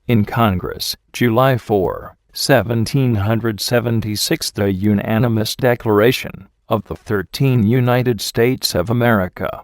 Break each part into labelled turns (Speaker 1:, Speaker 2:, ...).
Speaker 1: In Congress, July 4, 1776, the unanimous Declaration of the 13 United States of America.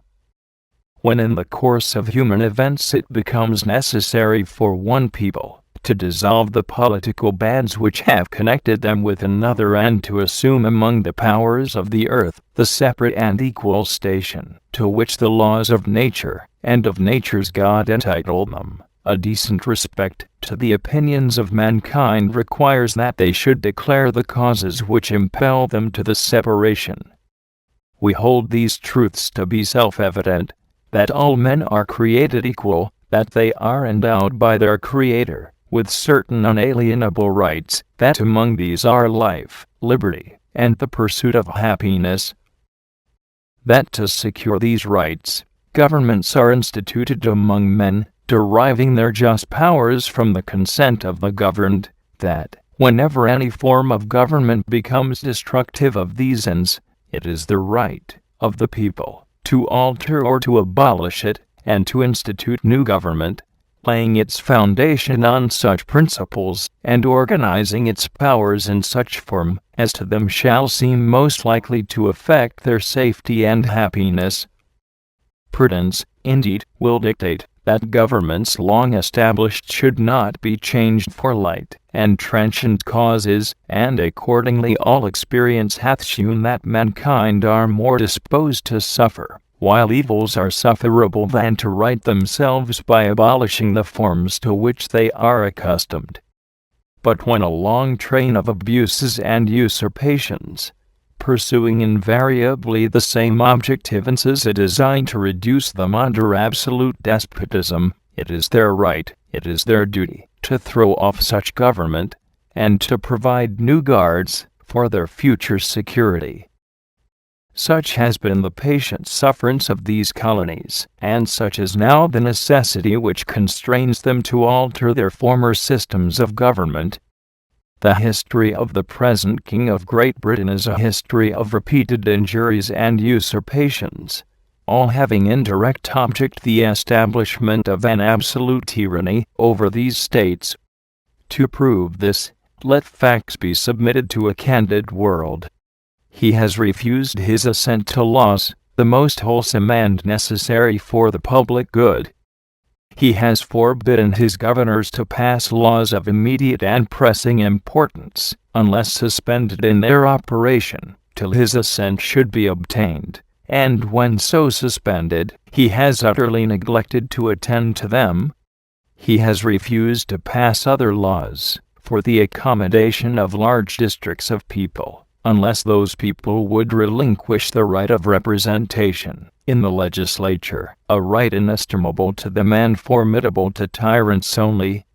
Speaker 1: When in the course of human events it becomes necessary for one people to dissolve the political bands which have connected them with another and to assume among the powers of the earth the separate and equal station to which the laws of nature and of nature's God entitle them, a decent respect to the opinions of mankind requires that they should declare the causes which impel them to the separation. We hold these truths to be self-evident, that all men are created equal, that they are endowed by their Creator with certain unalienable rights, that among these are life, liberty, and the pursuit of happiness. That to secure these rights, governments are instituted among men, deriving their just powers from the consent of the governed, that, whenever any form of government becomes destructive of these ends, it is the right of the people to alter or to abolish it, and to institute new government, laying its foundation on such principles, and organizing its powers in such form as to them shall seem most likely to affect their safety and happiness. Prudence, indeed, will dictate that governments long established should not be changed for light and transient causes, and accordingly all experience hath shewn that mankind are more disposed to suffer, while evils are sufferable, than to right themselves by abolishing the forms to which they are accustomed. But when a long train of abuses and usurpations, pursuing invariably the same object, evinces a design to reduce them under absolute despotism, it is their right, it is their duty, to throw off such government, and to provide new guards for their future security. Such has been the patient sufferance of these colonies, and such is now the necessity which constrains them to alter their former systems of government. The history of the present King of Great Britain is a history of repeated injuries and usurpations, all having in direct object the establishment of an absolute tyranny over these states. To prove this, let facts be submitted to a candid world. He has refused his assent to laws, the most wholesome and necessary for the public good. He has forbidden his governors to pass laws of immediate and pressing importance, unless suspended in their operation, till his assent should be obtained, and when so suspended, he has utterly neglected to attend to them. He has refused to pass other laws, for the accommodation of large districts of people, unless those people would relinquish the right of representation in the legislature, a right inestimable to them and formidable to tyrants only.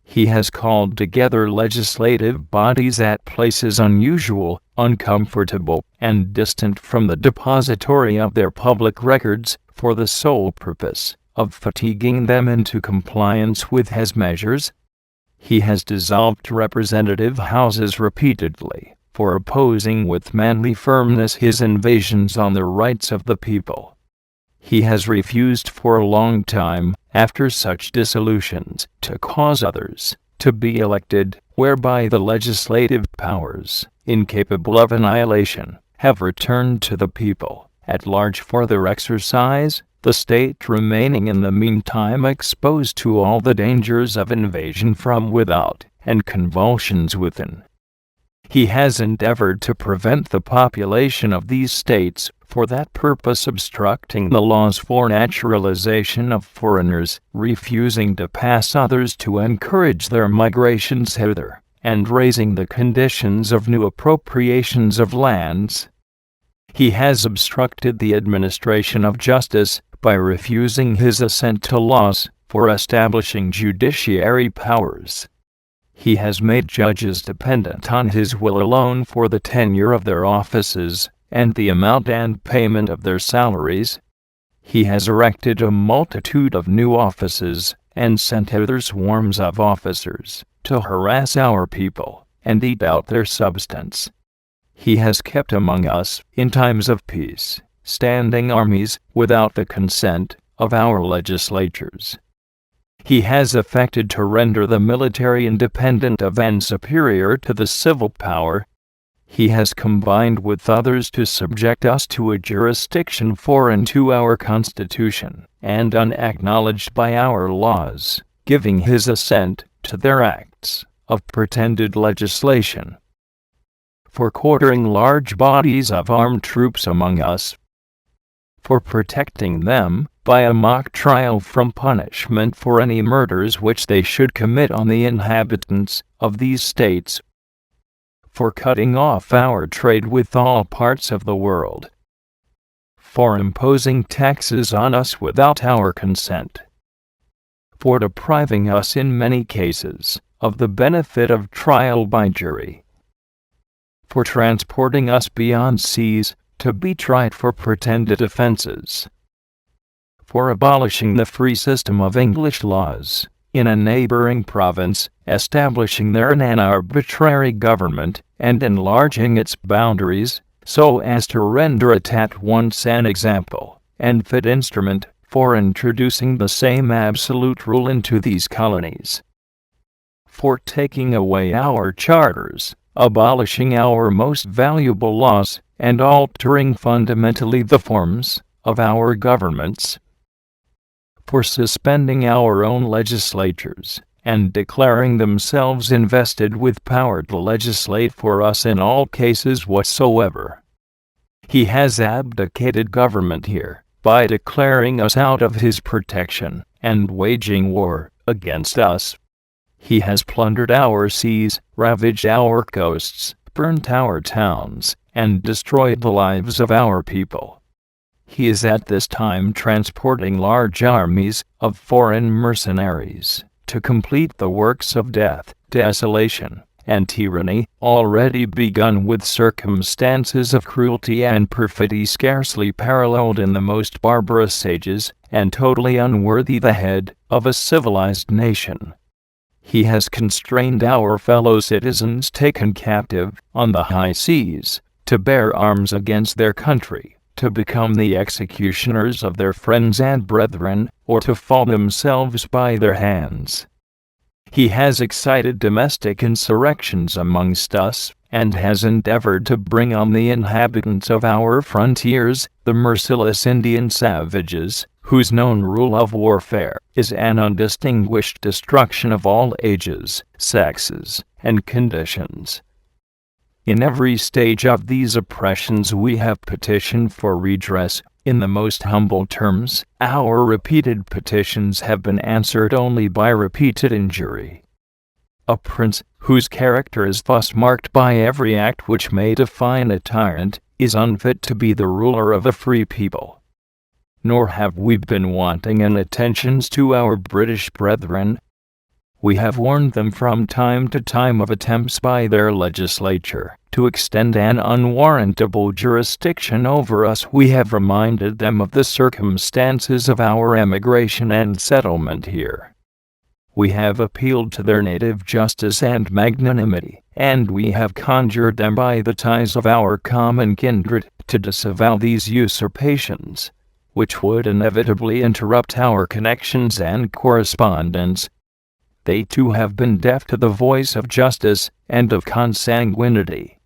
Speaker 1: He has called together legislative bodies at places unusual, uncomfortable, and distant from the depository of their public records, for the sole purpose of fatiguing them into compliance with his measures. He has dissolved representative houses repeatedly, for opposing with manly firmness his invasions on the rights of the people. He has refused for a long time, after such dissolutions, to cause others to be elected, whereby the legislative powers, incapable of annihilation, have returned to the people at large for their exercise, the state remaining in the meantime exposed to all the dangers of invasion from without and convulsions within. He has endeavored to prevent the population of these states, for that purpose obstructing the laws for naturalization of foreigners, refusing to pass others to encourage their migrations hither, and raising the conditions of new appropriations of lands. He has obstructed the administration of justice, by refusing his assent to laws for establishing judiciary powers. He has made judges dependent on his will alone for the tenure of their offices, and the amount and payment of their salaries. He has erected a multitude of new offices, and sent hither swarms of officers, to harass our people, and eat out their substance. He has kept among us, in times of peace, standing armies, without the consent of our legislatures. He has effected to render the military independent of and superior to the civil power. He has combined with others to subject us to a jurisdiction foreign to our Constitution and unacknowledged by our laws, giving his assent to their acts of pretended legislation. For quartering large bodies of armed troops among us, for protecting them by a mock trial from punishment for any murders which they should commit on the inhabitants of these states, for cutting off our trade with all parts of the world, for imposing taxes on us without our consent, for depriving us in many cases of the benefit of trial by jury, for transporting us beyond seas to be tried for pretended offenses, for abolishing the free system of English laws in a neighboring province, establishing there an arbitrary government, and enlarging its boundaries, so as to render it at once an example and fit instrument for introducing the same absolute rule into these colonies, for taking away our charters, abolishing our most valuable laws, and altering fundamentally the forms of our governments, for suspending our own legislatures and declaring themselves invested with power to legislate for us in all cases whatsoever. He has abdicated government here by declaring us out of his protection and waging war against us. He has plundered our seas, ravaged our coasts, burnt our towns, and destroyed the lives of our people. He is at this time transporting large armies of foreign mercenaries to complete the works of death, desolation, and tyranny, already begun with circumstances of cruelty and perfidy scarcely paralleled in the most barbarous ages, and totally unworthy the head of a civilized nation. He has constrained our fellow citizens taken captive on the high seas to bear arms against their country, to become the executioners of their friends and brethren, or to fall themselves by their hands. He has excited domestic insurrections amongst us, and has endeavored to bring on the inhabitants of our frontiers the merciless Indian savages, whose known rule of warfare is an undistinguished destruction of all ages, sexes, and conditions. In every stage of these oppressions we have petitioned for redress in the most humble terms. Our repeated petitions have been answered only by repeated injury. A prince, whose character is thus marked by every act which may define a tyrant, is unfit to be the ruler of a free people. Nor have we been wanting in attentions to our British brethren. We have warned them from time to time of attempts by their legislature to extend an unwarrantable jurisdiction over us. We have reminded them of the circumstances of our emigration and settlement here. We have appealed to their native justice and magnanimity, and we have conjured them by the ties of our common kindred to disavow these usurpations, which would inevitably interrupt our connections and correspondence. They too have been deaf to the voice of justice and of consanguinity.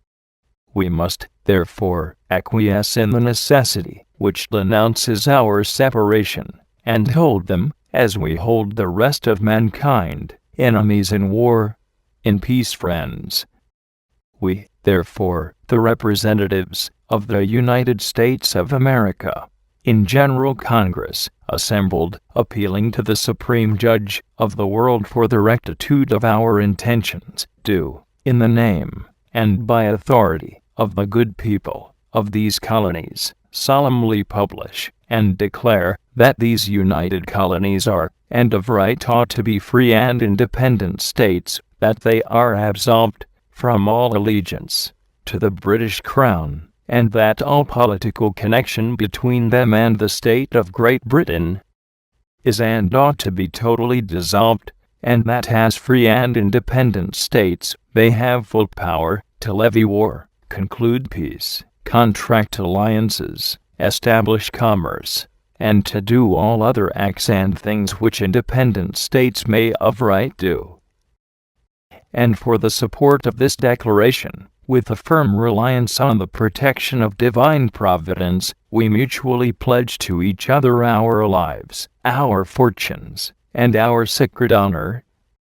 Speaker 1: We must, therefore, acquiesce in the necessity which denounces our separation, and hold them, as we hold the rest of mankind, enemies in war, in peace friends. We, therefore, the representatives of the United States of America, in General Congress, assembled, appealing to the Supreme Judge of the world for the rectitude of our intentions, do, in the name, and by authority, of the good people of these colonies, solemnly publish and declare that these united colonies are, and of right ought to be free and independent states, that they are absolved from all allegiance to the British Crown, and that all political connection between them and the state of Great Britain is and ought to be totally dissolved, and that as free and independent states they have full power to levy war, conclude peace, contract alliances, establish commerce, and to do all other acts and things which independent states may of right do. And for the support of this declaration, with a firm reliance on the protection of divine providence, we mutually pledge to each other our lives, our fortunes, and our sacred honor,